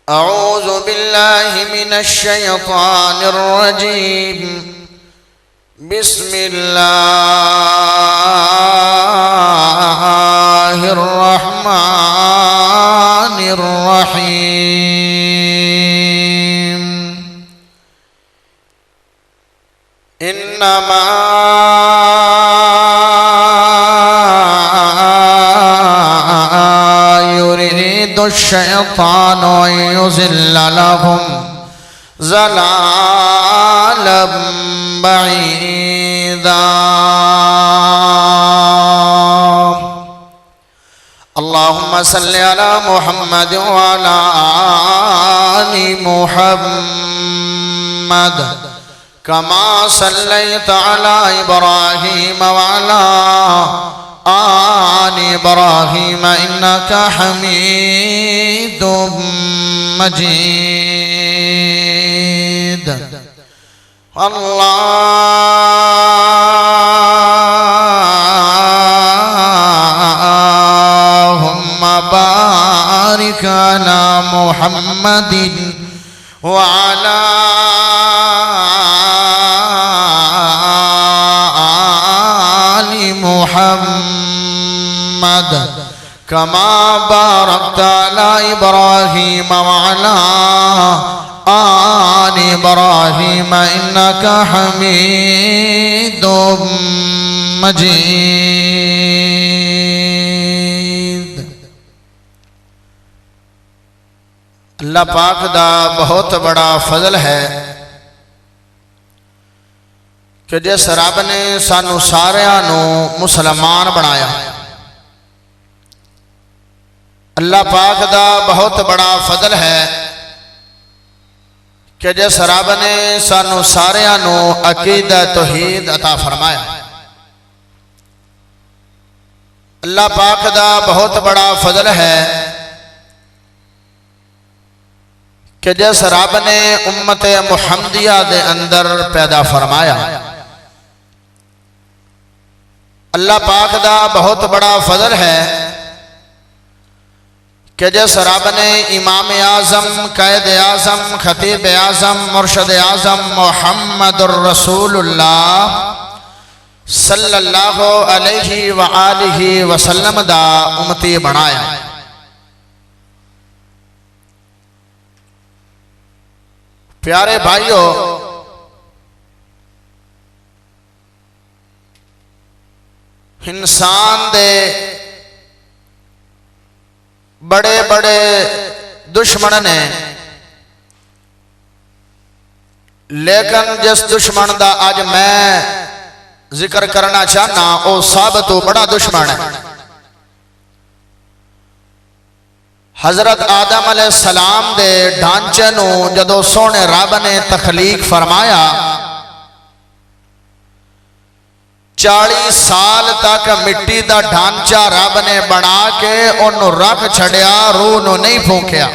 أعوذ بالله من الشيطان الرجيم. بسم الله الرحمن الرحيم. إنما يريد الشيطان أن يضل لهم ضلالا بعيدا. اللهم صل على محمد وعلى آل محمد كما صليت على إبراهيم وعلى آل إبراهيم إنك حميد مجيد. اللهم بارك على محمد وعلى آل محمد كما باركت على إبراهيم وعلى آل إبراهيم إنك حميد مجيد. اللہ پاک دا بہت بڑا فضل ہے کہ جس رب نے سانو ساریاں نو مسلمان بنایا. اللہ پاک دا بہت بڑا فضل ہے کہ جس رب نے سانو ساریاں نو عقیدہ توحید عطا فرمایا. اللہ پاک دا بہت بڑا فضل ہے کہ جس رب نے امت محمدیہ دے اندر پیدا فرمایا. اللہ پاک دا بہت بڑا فضل ہے کہ جس رب نے امام اعظم قائد اعظم خطیب اعظم مرشد اعظم محمد الرسول اللہ صلی اللہ علیہ وآلہ وسلم دا امتی بنایا. پیارے بھائیو، انسان دے بڑے بڑے دشمن نے، لیکن جس دشمن دا آج میں ذکر کرنا چاہنا وہ سب تو بڑا دشمن ہے. حضرت آدم علیہ السلام دے ڈھانچے نو جدو سونے رب نے تخلیق فرمایا، 40 سال تک مٹی دا ڈھانچہ رب نے بنا کے انہوں رکھ چھڑیا، روح نو نہیں پھونکیا.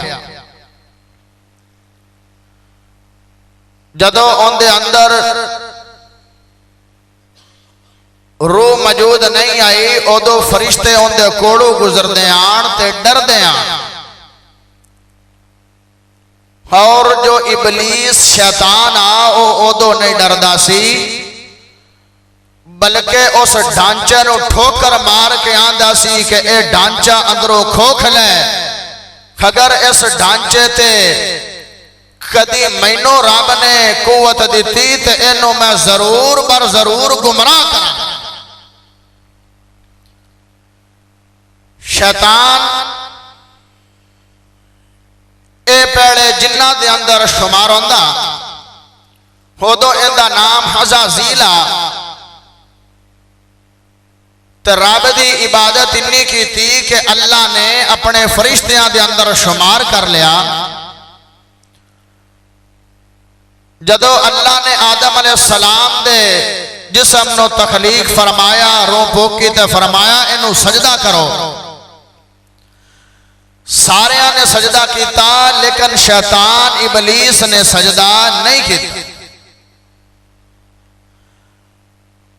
جدو ان دے اندر روح موجود نہیں آئی، ادو فرشتے ان دے کوڑو گزر دے آن تے ڈر دے آن. اور جو ابلیس شیطان ادو نہیں ڈردا سی، بلکہ اس ڈھانچے نو ٹھوکر مار کے آندا سی کہ اے ڈھانچہ اندروں کھوکھ لے، اگر اس ڈھانچے تے کدی مینوں رب نے قوت دیتی تے اینوں میں ضرور بر ضرور گمراہ کرا. شیطان اے پیڑے جنہ دے اندر شمار ہوندا، ہودو اندہ نام حزازیلہ. تے رب دی عبادت انی کی تھی کہ اللہ نے اپنے فرشتیاں دے اندر شمار کر لیا. جدو اللہ نے آدم علیہ السلام دے جسم نو تخلیق فرمایا، روح پھونکی تے فرمایا انہوں سجدہ کرو. سارے نے سجدہ کیتا، لیکن شیطان ابلیس نے سجدہ نہیں کیتا.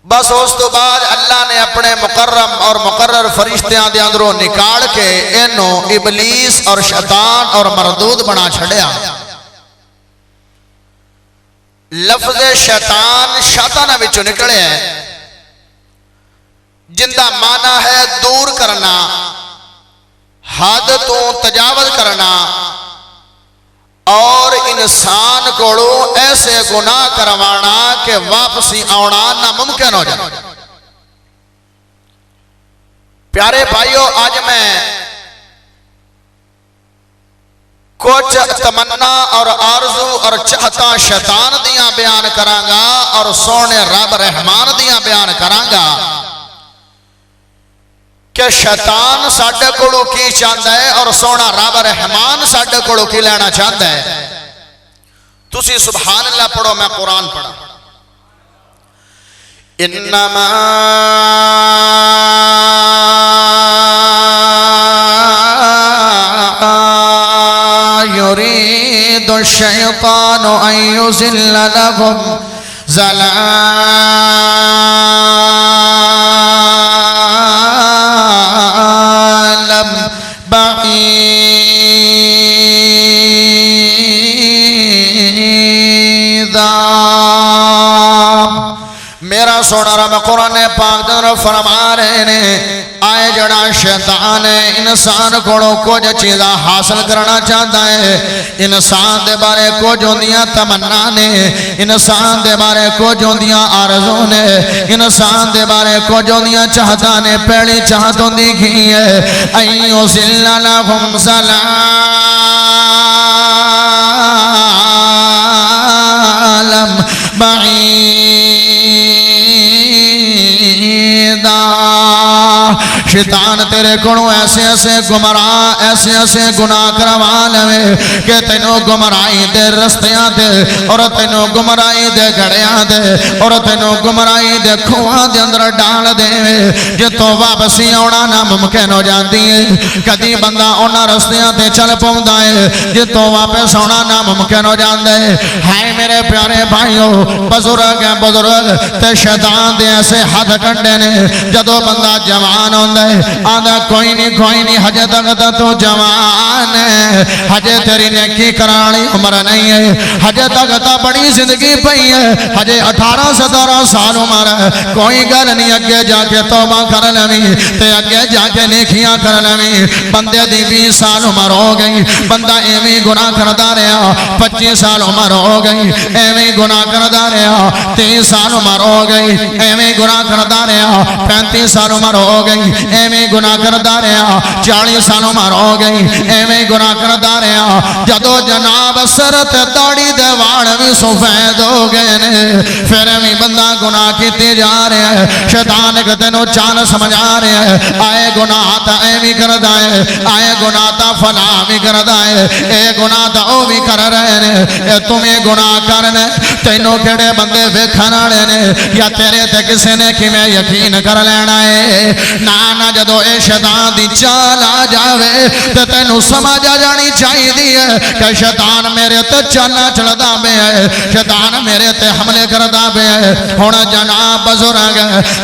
بس اس تو بعد اللہ نے اپنے مکرم اور مقرر فرشتیاں دے اندروں نکال کے انہوں ابلیس اور شیطان اور مردود بنا چھڑیا. لفظ شیطان شیطانہ وچوں نکلے ہے جن دا معنی ہے دور کرنا، حد تو تجاوز کرنا اور انسان کوڑو ایسے گناہ کروانا کہ واپسی آنا ناممکن ہو جائے. پیارے بھائیو، آج میں کچھ تمنا اور آرزو اور چاہتا شیطان دیاں بیان کرانگا اور سونے رب رحمان دیاں بیان کرانگا کہ شیطان ساڈے کولوں کی چاہتا ہے اور سونا رب رحمان ساڈے کولوں کی لینا چاہتا ہے. تسی سبحان اللہ پڑھو، میں قرآن پڑھا. انما يريد الشيطان أن يزل لهم ضلالا بعيدا. میرا سونا رب قرآن پاک در فرما رہے نے آئے جڑا شیطان ہے انسان کوڑوں کچھ چیزاں حاصل کرنا چاہتا ہے. انسان دے بارے کچھ ہوندیاں تمنا نے، انسان دے بارے کچھ ہوندیاں آرزو نے، انسان دے بارے کچھ ہوندیاں چاہتا نے. پہلی چاہت ہوندی کی ہے ایو ذل لہم ضلالم بعیدا. شیطان تیرے کونوں ایسے ایسے گمراہ ایسے ایسے گناہ کروا لے کہ تینوں گمراہی دے رستیاں دے اور تینوں گمراہی دے گھڑیاں دے اور تینوں گمراہی دے کھواں دے اندر ڈال دے جتوں واپسی آنا ناممکن ہو جاتی ہے. کدی بندہ انہاں رستیاں تے چل پوندا ہے جتوں واپس آنا ناممکن ہو جاندا ہے. ہائے میرے پیارے بھائیو، بزرگ ہیں بزرگ تے شیطان دے ایسے حد کنڈے نے. جدوں بندہ جوان ہوندا آدھا کوئی نہیں حجے تک تو جوان ہے، حجے تیری نیکی کرانی عمر نہیں ہے، حجے تک تو بڑی زندگی پئی ہے، حجے 18-17 سال عمر ہے. کوئی گل نہیں، اگے جا کے توبہ کر لویں تے اگے جا کے نیکیاں کر لویں. بندے دی 20 سال عمر ہو گئی، بندہ ایویں گناہ کردا رہا. 25 سال عمر ہو گئی، ایویں گناہ کردا رہا. 30 سال عمر ہو گئی، ایویں گناہ کردا رہا. 35 سال عمر ہو گئی، ایویں گناہ کردا رہا. 40 سال عمر ہو گئی، ایویں گناہ کردا رہا. جدو جناب سر تے داڑھی دے واڑ بھی سفید ہو گئے نے، پھر بھی بندہ گناہ کیتے جا رہا ہے. شیطان ایک تینوں چال سمجھا رہا ہے آئے گناہ تا ایویں کردا ہے، آئے گناہ تا فلاں بھی کردا ہے، اے گناہ تا او بھی کر رہے نے. اے تمہیں گناہ کرنے تینوں کیڑے بندے ویکھن والے نے یا تیرے تے کسے نے کیویں یقین کر لینا ہے. نہ جدو اے شیطان دی چال آ جاوے تے تینوں سمجھ آ جانی چاہیے کہ شیطان میرے تے چالاں چلدا پیا ہے، شیطان میرے تے حملے کردا پیا ہے. ہن جناب بزرگ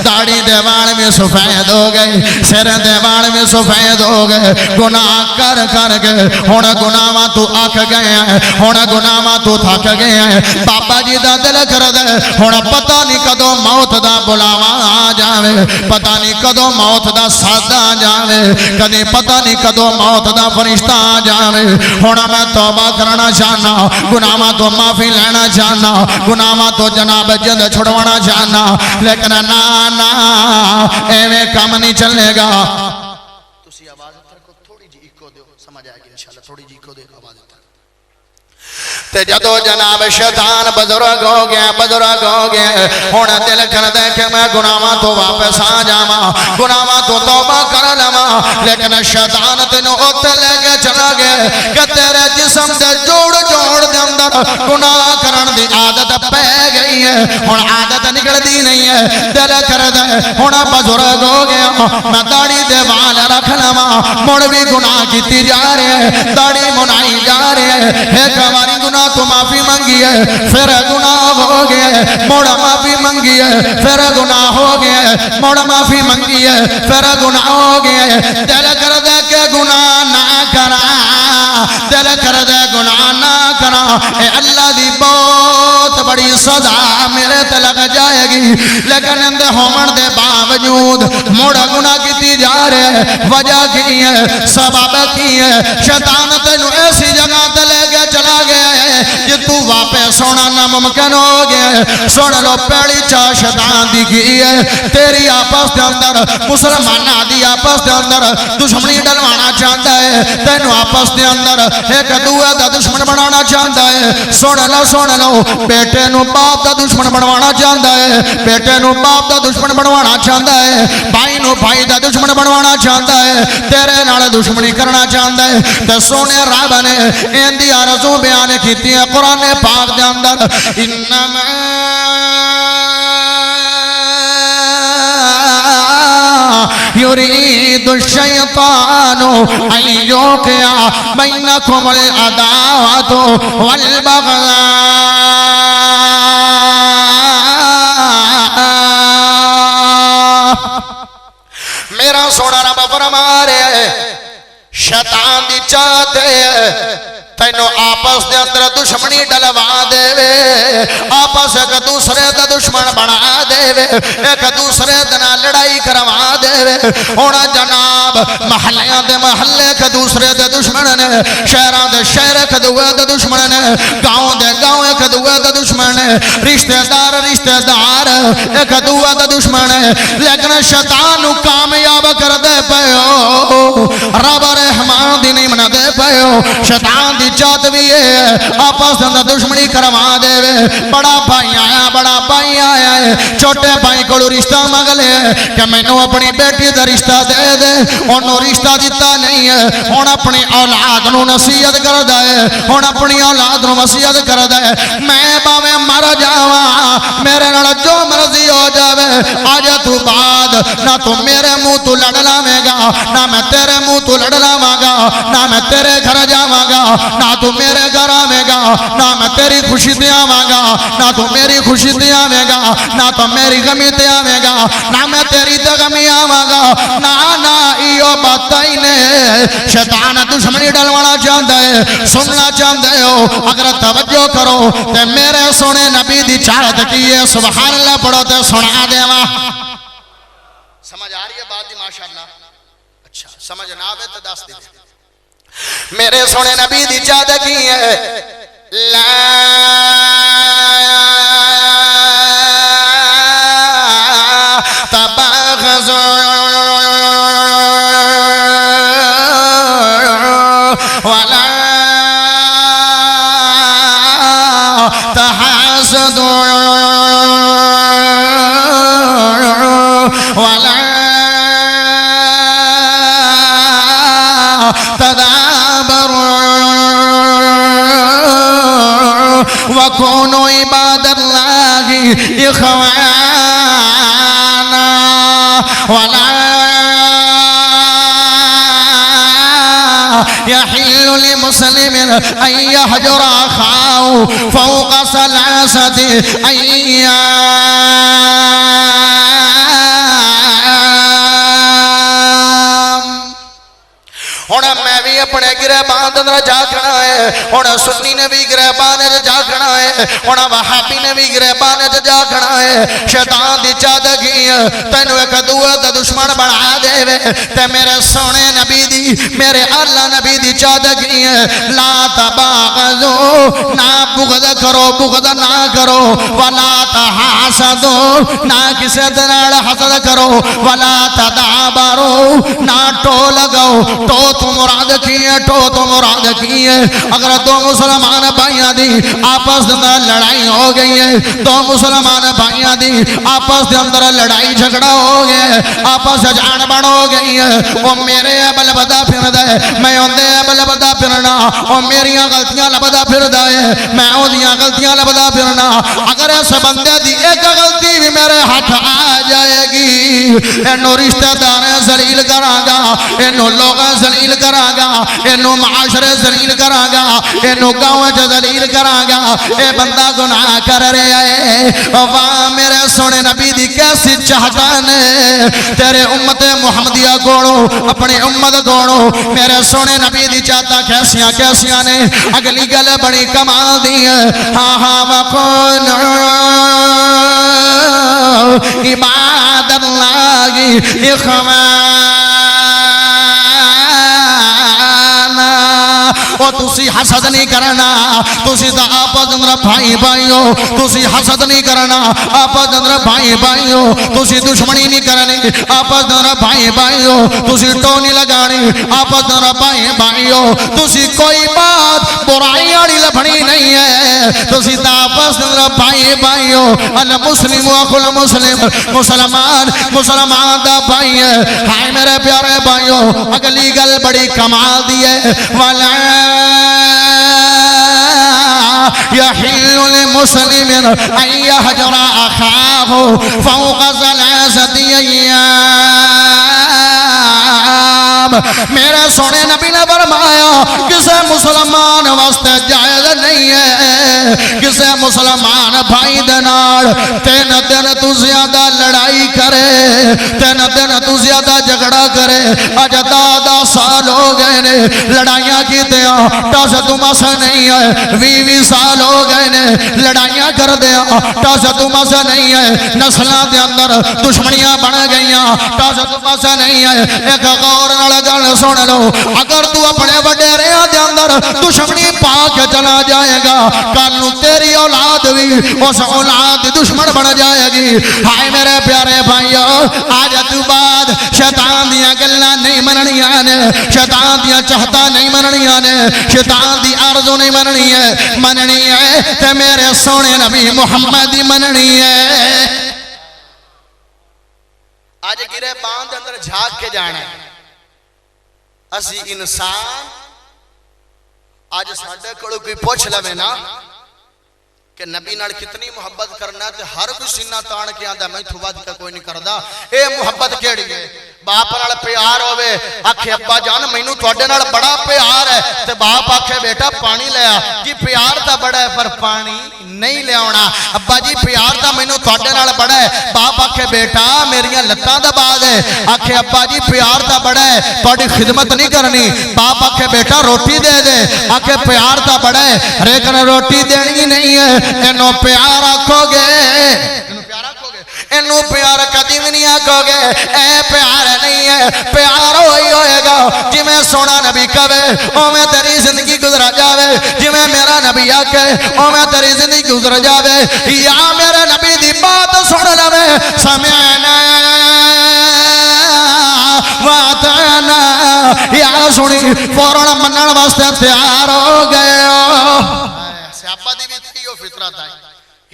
داڑھی دے وال میں سفید ہو گئے، سر دے وال میں سفید ہو گئے. گناہ کر کر کے ہن گناہاں تو اک گئے ہیں، ہن گناہاں تو تھک گئے ہیں. بابا جی دا دل کردا ہن پتہ نہیں کدوں موت دا بلاوا آ جاوے، پتہ نہیں کدوں موت دا سادہ آ جاوے، کدی پتہ نہیں کدوں موت دا فرشتہ آ جاوے. ہن میں توبہ کرنا چاہنا، گناہاں تو معافی لینا چاہنا، گناہاں تو جناب جد چھڑوانا چاہنا، لیکن نا ایویں کام نہیں چلے گا. تسی آواز رکھو، تھوڑی جی ایکو دیو، سمجھ آئے گی انشاءاللہ. تھوڑی جی ایکو دیو آواز تے جدو جناب شیطان بزرگ ہو گیا ہن دل کردا کہ میں گناہاں تو واپس آ جاواں، گناہاں تو توبہ کر لواں. لیکن شیطان تینوں اوتے لے کے چلا گیا کہ تیرے جسم دے جوڑ دے اندر گناہ کرن دی عادت پہ گئی ہے. ہن عادت نکلدی نہیں ہے. دل کردا ہن بزرگ ہو گیا میں داڑھی دے وال رکھ لواں، مڑ بھی گناہ کیتی جا رہے ہیں، داڑھی منائی جا رہے ہیں. ایک باری گناہ تو معافی مانگی ہے، پھر گناہ ہو گیا. گیا ہے موڑا معافی منگی ہے پھر گناہ ہو گیا ہے موڑا معافی منگی ہے پھر گناہ ہو گیا ہے دل کر دے کہ گناہ نہ کرا دل کر دے گناہ نہ کرا اے اللہ دی بہت بڑی سزا میرے تے لگ جائے گی لیکن اندے ہومن دے باوجود موڑا گناہ کیتی جا رہے ہیں وجہ کی ہے سبب کی ہے شیطان تینوں ایسی جگہ تے لے کے چلا گیا ہے کہ تو واپس ہونا ناممکن ہو گیا ہے سن لو پہلی چاہ شیطان دی کی ہے تیری آپس دے اندر مسلمانہ دی آپس دے اندر دشمنی ڈلوانا چاہتا ہے تینوں آپس دے اندر ایک دوے دا دشمن بنانا چاہتا ہے سن لو بیٹے نو باپ دا دشمن بنوانا چاہتا ہے بیٹے نو باپ دا دشمن بنوانا چاہتا ہے بھائی نو بھائی دا دشمن بنوانا چاہتا ہے تیرے نال دشمنی کرنا چاہتا ہے تے سونے رب نے ان دی آرزو بیان کیتی ہے قرآن پاک دے اندر انما يريد الشيطان أن يوقع بينكم العداوة والبغضاء میرا سونا رب فرما رہے ہے شیطان دی چاہتے تینوں آپس دے اندر دشمنی ڈلوا دے آپس ایک دوسرے دا دشمن بنا دے ایک دوسرے دنا لڑائی کروا دے ہونا جناب محلیاں دے محلے ایک دوسرے دے دشمن نے شہران دے شہر ایک دوے دے دشمن نے گاؤں دے گاؤں ایک دوے دے دشمن نے رشتہ دار ایک دوے دے دشمن نے لیکن شیطان نو کامیاب کر دے پیو رب رحمان دی نہیں منا دے پیو شیطان دی چاہت بھی ہے آپس اندر دشمنی کروا دے بڑا بھائی آیا ہے چھوٹے بھائی کو رشتہ مانگ لے کہ میں نے اپنی بیٹی دا رشتہ دے انہوں رشتہ دیتا نہیں ہے ہن اپنی اولاد نو نصیحت کر دے ہن اپنی اولاد نو وصیت کر دے میں باویں مر جاواں میرے نال جو مرضی ہو جاوے اج تو بعد نہ تو میرے منہ تو لڑ لاویں گا نہ میں تیرے منہ تو لڑ لاواں گا نہ میں تیرے گھر جاواں گا نہ تو میرے گھر آویں گا نہ میں تیری خوشی تے آواں گا نہ تو میری خوشی تے آویں گا نہ تو میری غمی تے آویں گا نہ میں تیری تے غمی آواں گا نہ ایو بات ہی نے شیطان دشمنی ڈلوانا چاہتا ہے سننا چاہتے ہو اگر توجہ کرو تے میرے سونے نبی دی چاہت کی ہے سبحان اللہ پڑھو تے سنا دیواں سمجھ آ رہی ہے بات دی ماشاءاللہ اچھا سمجھ نہ آوے تے دس دے میرے سونے نبی دی چاہت کی ہے لا تباغضوا ولا تحاسدوا ولا وكونوا عباد الله إخوانا ولا يحل لمسلم أن يهجر أخاه فوق 3 أيام ہونا میں بھی اپنے گریبان اندر جا کھڑا ہے ہونا سنی نے بھی گریبان اندر جا کھڑا ہے ہونا وہابی نے بھی گریبان اندر جا کھڑا ہے شیطان دی چادگی تینوں ایک دوے دا دشمن بنا دے تے میرے سونے نبی دی میرے اللہ نبی دی چادگی لا تباغضوا نہ بغض کرو بغض نہ کرو ولا تحاسدوا نہ کسی نال حسد کرو ولا تدابروا نہ ٹو لگاؤ ٹو تو مراد کی ہے اگر دو مسلمان بھائیاں دی آپس اندر لڑائی ہو گئی ہے دو مسلمان بھائیاں دی آپس اندر لڑائی جھگڑا ہو گیا ہے آپس جان بڑ ہو گئی ہے وہ میرے ابل بدا پھر دے میں اندے ابل بدا پھرنا وہ میری غلطیاں لبدا پھر دے میں میں او دیاں غلطیاں لبدا پھرنا اگر اس بندے دی ایک غلطی بھی میرے ہاتھ آ جائے گی اینو رشتہ دار ذلیل کراں گا اینو لوگ ذلیل کراں گا اینو معاشرے ذلیل کراں گا اینو گاؤں وچ ذلیل کراں گا اے بندہ گناہ کر رہا ہے واہ میرے سونے نبی دی کیسی چاہتا نے تیرے امت محمدیہ کوڑو اپنی امت کوڑو میرے سونے نبی دی چاہتا کیسیاں نے اگلی گل بڑی کمال دی ہے ہاں ہاں وقول عباد اللہ اخوانا او تسی حسد نہیں کرنا تسی تا آپس اندر بھائی بھائی ہو تسی حسد نہیں کرنا آپس اندر بھائی بھائی ہو تسی دشمنی نہیں کرنی آپس اندر بھائی بھائی ہو تسی ٹونی لگانی آپس اندر بھائی بھائی ہو تسی کوئی بات برائی آڑی لبھنی نہیں ہے تسی تا آپس اندر بھائی بھائی ہو المسلم اخو المسلم مسلمان دا بھائی ہے ہائے میرے پیارے بھائی ہو اگلی گل بڑی کمال دی ہے والا يحل لمسلم أن يهجر أخاه فوق 3 أيام میرے سونے نبی نے فرمایا کسے مسلمان واسطے جائز نہیں ہے کسے مسلمان بھائی دنار 3 دن تو زیادہ لڑائی کرے 3 دن تو زیادہ جھگڑا کرے اج 10 سال ہو گئے نے لڑائیاں کی دیا ٹس تمس نہیں ہے 20 سال ہو گئے نے لڑائیاں کر دیا ٹس تمس نہیں ہے نسلوں دے اندر دشمنیاں بن گئیاں ٹس تمس نہیں ہے ایک غور نال گل سن لو اگر تو اپنے وڈیریاں دے اندر دشمنی پا کے چلا جائے گا کل نو تیری اولاد بھی اس اولاد دی دشمن بن جائے گی ہائے میرے پیارے بھائیو آج تو بعد شیطان دیاں گلاں نہیں مننیاں نے شیطان دیاں چاہتا نہیں مننیاں نے شیطان دی آرزو نہیں مننی ہے تے میرے سونے نبی محمد دی مننی ہے آج گرے باندھ اندر جھاگ کے جانا ہے اسی انسان آج ساڑھے کڑو کوئی پوچھ لوے نا کہ نبی نال کتنی محبت کرنا ہے ہر کوئی سینہ تان کے آندہ میں تو بعد کا کوئی نہیں کردہ اے محبت کیڑی ہے باپ نال پیار ہوئے آکھے ابا جان میں نو توڑے نال بڑا پیار ہے تے باپ آکھے بیٹا پانی لیا جی پیار تا بڑا ہے پر پانی نہیں لے ہونا ابا جی پیار تا میں نو توڑے نال بڑا ہے باپ آکھے بیٹا میریاں لتاں دا باز ہے آکھے ابا جی پیار تا بڑا ہے توڑی خدمت نہیں کرنی باپ آکھے بیٹا روٹی دے دے آکھے پیار تا بڑا ہے لیکن روٹی دینی نہیں ہے انہوں پیار آکھو گے انہوں پیار کدی بھی نہیں آکھو گے اے پیار نہیں ہے پیار ہوئی ہوئے گا جی میں سونا نبی کبے او میں تیری زندگی گزرا جاوے جی میں میرا نبی آکے او میں تیری زندگی گزر جاوے یا میرے نبی دی بات سن لوے سمعنا واتعنا یا سنی فوراں منن واسطے تیار ہو گئے سیابہ دی بھی تھی وہ فطرت آئی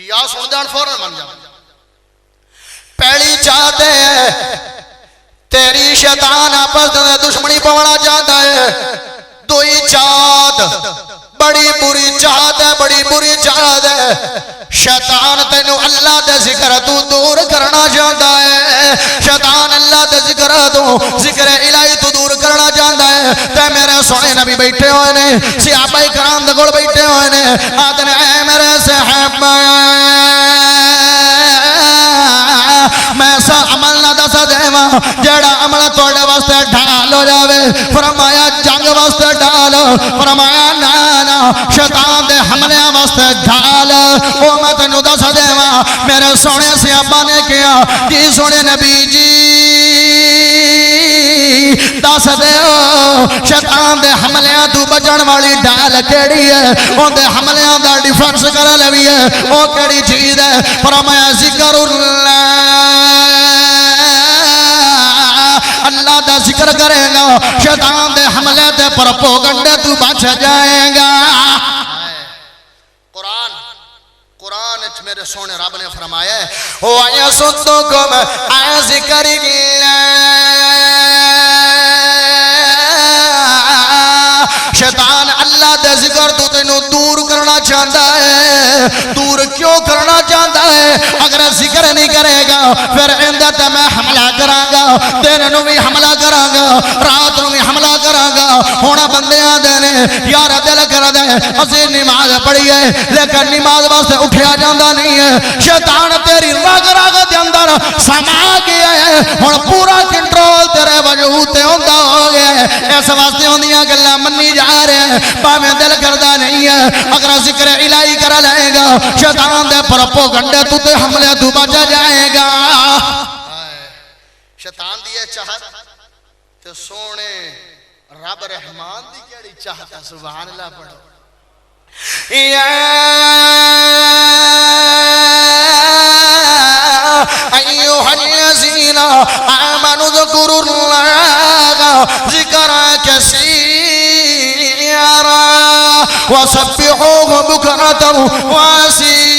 یا سن جان فوراں من جاؤ پہلی چاہتے ہیں تیری شیطان آپس دے دشمنی پوڑا چاہتا ہے دوئی چاہت بڑی بری چاہت ہے بڑی بری چاہت ہے شیطان تینو اللہ دے ذکر تو دور کرنا چاہتا ہے شیطان اللہ دے ذکر تو ذکر الہی تو دور کرنا چاہتا ہے تے میرے سونے نبی بیٹھے ہوئے نے صحابہ کرام دے گل بیٹھے ہوئے نے آدھنے اے میرے صحابہ میں سا عمل نہ دسا دیواں جیڑا عمل توڑے واسطے ڈھال ہو جاوے فرمایا جنگ واسطے ڈھال فرمایا نانا شیطان دے حملے واسطے ڈھال او میں تینو دسا دیواں میرے سونے صحابہ نے کیا جی سونے نبی جی دس دے شیطان دے حملیاں تو بچن والی ڈال کیڑی ہے ان دے حملیاں دا ڈیفنس کر لوی ہے او کیڑی چیز ہے فرمایا ذکر اللہ دا ذکر کرے گا شیطان دے حملے دے پروپیگنڈے تو بچ جائے گا قرآن اچھ میرے سونے رب نے فرمایا ہے وَيَسُدُّكُمْ عَنْ ذِكْرِ شیطان اللہ دے ذکر تو تینو دور کرنا چاہتا ہے دور کیوں کرنا چاہتا ہے؟ اگر ذکر نہیں کرے گا پھر اندر تے میں حملہ کراں گا، دن نو بھی حملہ کراں گا، رات نو بھی حملہ کراں گا۔ ہونا بندیاں دے نے یار دل کر دے اسی نماز پڑھی ہے لیکن نماز واسطے اٹھیا جاندہ نہیں ہے، شیطان تیری رگ رگ دے اندر سما گیا ہے، ہن پورا کنٹرول تیرے وجود تے ہوندا ہو گیا ہے، اس واسطے ہوندیاں گلاں منی جا رہے ہیں باویں دل کردا نہیں ہے۔ اگر ذکر الہی کر لے گا شیطان دے پروپیگنڈے تو تے حملے تو بچ جائے گا۔ شیطان دی چاہت تے سونے رب رحمان دی کیڑی چاہت ہے؟ سبحان اللہ پڑھو۔ یا ایوہ الذین آمنوا اذکروا اللہ ذکرا کثیرا وسبحوہ بکرۃ واسیلا۔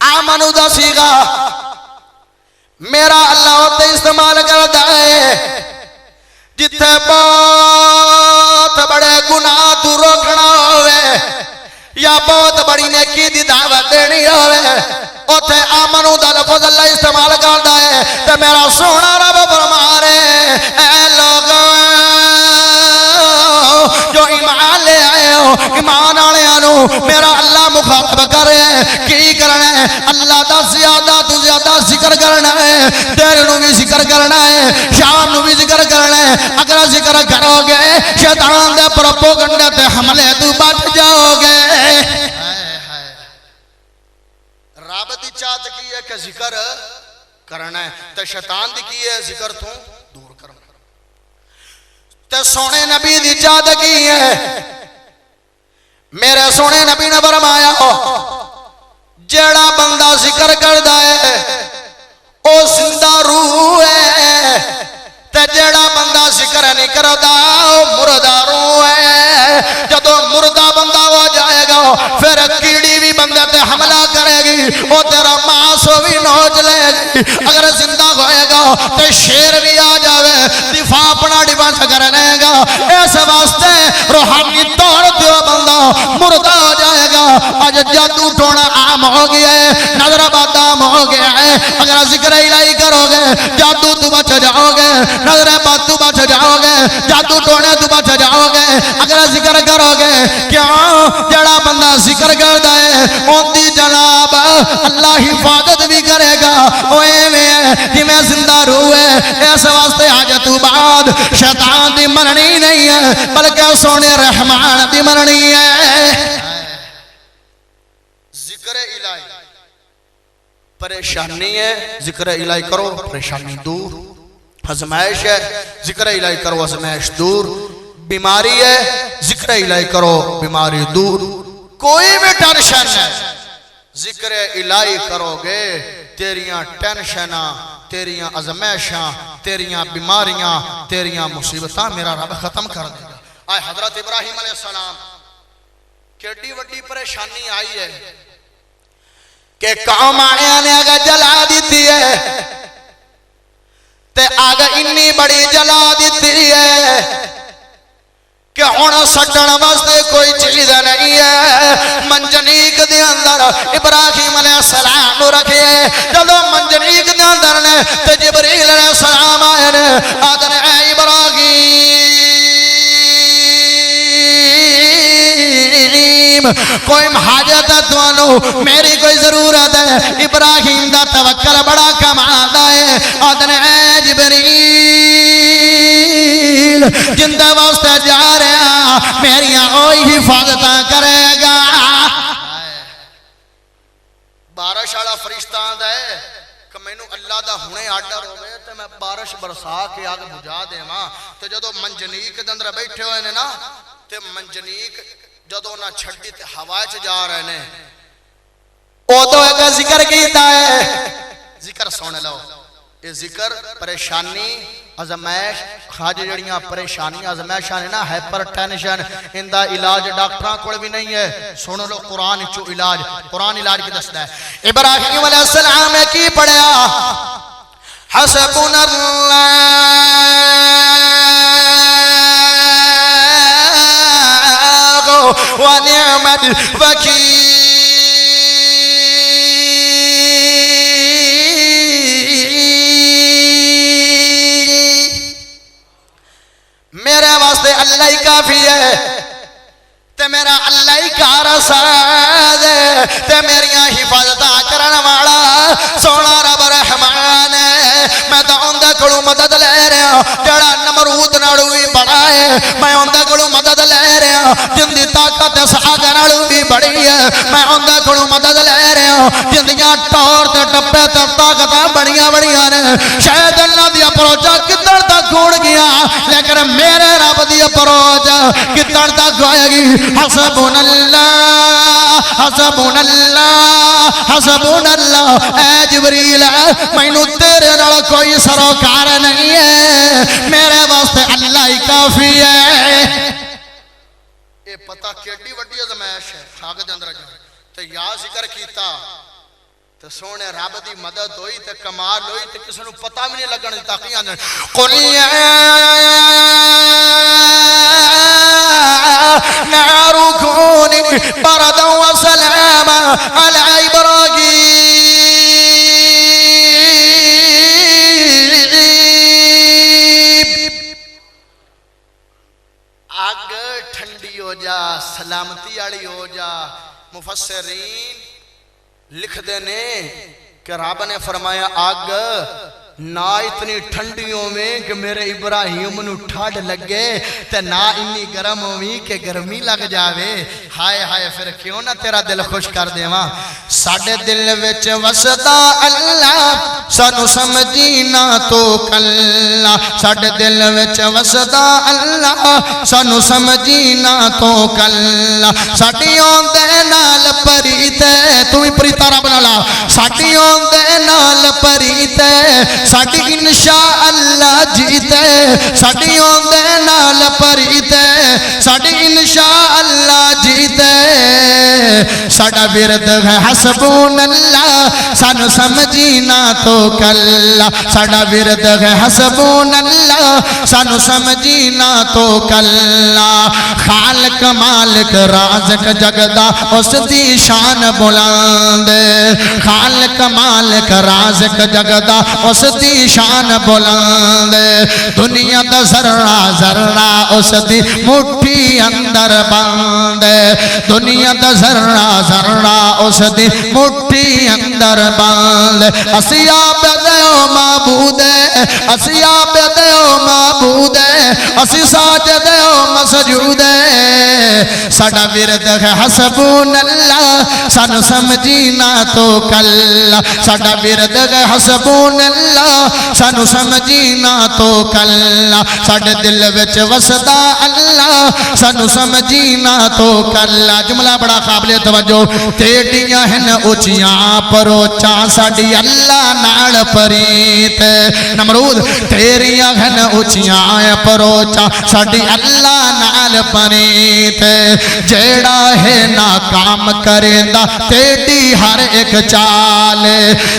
آمنوا دا سیغا میرا اللہ ہوتے استعمال کرتا ہے جتھے بہت بڑے گناہ تو روکنا ہوئے یا بہت بڑی نیکی دی دعوت دینی ہوئے اوتھے آمنو دا لفظ اللہ استعمال کرتا ہے۔ تے میرا سونا رب فرما رہے اے لوگوں جو ایمان لے آئے ہو، ایمان آنے آنو میرا اللہ مخاطب کر رہے ہیں کی کرنا ہے؟ اللہ دا زیادہ تو زیادہ ذکر کرنا ہے، دیر نو بھی ذکر کرنا ہے، شام نو بھی ذکر کرنا ہے۔ اگر ذکر کرو گے شیطان دے پروپیگنڈے تے حملے تو بچ جاؤ گے۔ رب دی چاہت کی ہے کہ ذکر کرنا ہے تے شیطان دی کی ہے ذکر تو دور کرنا۔ تے سونے نبی دی چاہت کی ہے میرے سونے نبی نے فرمایا جیڑا بندہ ذکر کردا ہے او زندہ روح ہے تے جیڑا بندہ ذکر نہیں کردا او مردہ روح ہے۔ جدو مردہ بندہ ہو جائے گا پھر کیڑی بھی بندے تے حملہ کرے گی او تیرا ماسو بھی نوچ لے گی۔ اگر زندہ ہوئے گا تے شیر بھی آ جاوے دفاع اپنا ڈیفنس کرنے گا۔ اس واسطے روحانی طور تے بندہ مردہ ہو جائے گا۔ آج جادو ٹونا عام ہو گیا ہے، نظر آباد عام ہو گیا ہے۔ اگر ذکر الہی کرو گے جادو تو بچ جاؤ گے، نظر آباد تو بچ جاؤ گے، جادو ٹونے تو بچ جاؤ گے۔ اگر ذکر کرو گے کیوں جڑا بندہ ذکر کرتا ہے ان دی جناب اللہ حفاظت بھی کرے گا۔ اوے میں کہ میں زندہ روح ہے، اس واسطے آج تو بعد شیطان دی مرنی نہیں ہے بلکہ سونے رحمان دی مرنی ہے۔ ذکر الہی پریشانی ہے، ذکر الہی کرو پریشانی دور، ازمائش ہے ذکر الہی کرو ازمائش دور، بیماری ہے ذکر الہی کرو بیماری دور، کوئی بھی ٹینشن ہے ذکر الہی کرو گے تیریاں ٹینشناں، تیریاں ازمائشاں، تیریاں بیماریاں، تیریاں مصیبتاں میرا رب ختم کر دے گا۔ آئے حضرت ابراہیم علیہ السلام کیڑی وڈی پریشانی آئی ہے کہ قوم آنے آگے جلا دیتی ہے تے آگے انی بڑی جلا دیتی ہے کہ ہونا سٹن واسطے کوئی چیز نہیں ہے۔ منجنیک دے اندر ابراہیم علیہ السلام نو رکھے جدو منجنیک دے اندر نے تے جبریل علیہ السلام آئے نے آدھے اے ابراہیم کوئی حاجت ہے توانو میری کوئی ضرورت ہے؟ ابراہیم دا توکل بڑا کمال ہے۔ آدھے اے جبریل جندہ واسطے جا رہے ہیں میریاں اوہی حفاظتاں کرے گا۔ بارش والا فرشتہ آندا ہے کہ مینو اللہ دا ہونے آرڈر ہوئے تے میں بارش برسا کے آگ بجھا دے ماں۔ تے جدو منجنیک دے اندر بیٹھے ہوئے نے نا تے منجنیک جدو نہ چھڑی تے ہوائے چ جا رہے نے او تو ایک ذکر کیتا ہے۔ ذکر سونے لو یہ ذکر پریشانی ازمائش خاج جڑیاں پریشانی ازمائشاں نے نا ہیپر ٹینشن اندہ علاج ڈاکٹران کوڑ بھی نہیں ہے۔ سن لو قرآن چو علاج، قرآن علاج کی دستا ہے۔ ابراہیم علیہ السلام نے کی پڑھیا حسبنا اللہ احمد وکیل میرے واسطے اللہ ہی کافی ہے تے میرا اللہ ہی کارساز ہے تے میریاں حفاظتاں کرن والا سونا رب رحمان ہے میں تو اندے کولوں مدد لے رہا جڑا نمرود نالوں بھی بڑا ہے میں اندے کولوں مدد لے رہا جن دی طاقت اس آگ نالوں بھی بڑی ہے میں اندے کولوں مدد لے رہا جن دیاں ٹور تے ٹپے تے طاقتاں بڑیاں بڑیاں نے شاید اللہ دی اپروچا کدھر تک گھوڑ گیا لیکن میرے رب دی اپروچ کدھر تک ہوئے گی حسبنا اللہ حسبنا اللہ حسبنا اللہ اے جبریل مینوں تیرے نال کوئی سروکار نہیں ہے میرے واسطے اللہ ہی کافی ہے اے پتہ کیڑی وڈی ازمائش ہے خاک دے اندر جو تے یا ذکر کیتا تے سونے رب دی مدد ہوئی تے کمال ہوئی تے کسے نوں پتہ بھی نہیں لگن دتا کی آندے قل یا نار کونی بردا وسلاما علی ابراہیم آگ ٹھنڈی ہو جا سلامتی آڑی ہو جا مفسرین لکھ دینے کہ رب نے فرمایا آگ نہ اتنی ٹھنڈیوں میں کہ میرے ابراہیم نو ٹھاڑ لگے تے نہ انی گرم ہوئی کہ گرمی لگ جاوے ہائے ہائے پھر کیوں نہ تیرا دل خوش کر دے ماں ساڑھے دل وچ وسدا اللہ سانو سمجھی نہ تو کلا ساڑھے دل وچ وسدا اللہ سانو سمجھی نہ تو کلا ساڑھیوں دے نال پریتے تو ہی پریتا رب نالا ساڑھیوں دے نال پریتے ساڑھی انشاءاللہ جیتے ساڑھیوں دے نال پریتے ساڑھی انشاءاللہ جیتے ساڑھا ورد ہے حسبون اللہ سانو سمجھی نہ تو کلا ساڑھا ورد ہے حسبون اللہ سانو سمجھی نہ تو کلا خالق مالک رازق جگدا اس دی شان بلند خالق مالک رازق جگدا اس دی شان بلند دنیا دا ذرہ ذرہ اس دی مٹھی اندر بند دنیا دا ذرہ ذرہ اس دی مٹھی اندر بند اسیا بدیو معبود اسیا بدیو معبود اسی ساجدیو مسجود ساڑا ورد ہے حسبون اللہ سانو سمجھی نہ تو کلا ساڑا ورد ہے حسبون اللہ سانو سمجھی نہ تو کلا ساڑے دل وچ وسدا اللہ سانو سمجھی نہ تو کلا جملہ بڑا قابل توجہ تیڑیاں ہن اچیاں پروچاں ساڑی اللہ نال پریت نمرود تیریاں ہن اچیاں پروچاں ساڑی اللہ نال پریت جیڑا ہے ناکام کریندا تیڑی ہر ایک چال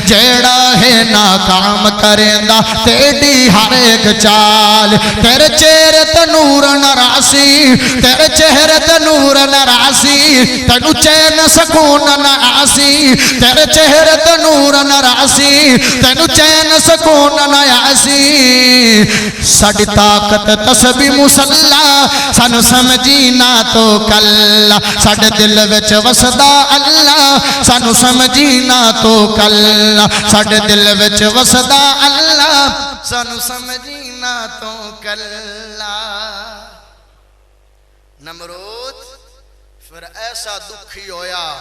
جیڑا ہے ناکام کریندا تیڑی ہر ایک چال تیرے چہرے تے نور نراسی تیرے چہرے تے نور نراسی تینو چین سکون نراسی تیرے چہرے تے نور نراسی تینو چین سکون نراسی ساڑی طاقت تسبیح مسلح سانو سمجھی نہ تو کلا ساڑے دل وچ وسدا اللہ سانو سمجھی نہ تو کلا ساڑے دل وچ وسدا اللہ سانو سمجھی نہ تو کلا نمرود پھر ایسا دکھی ہویا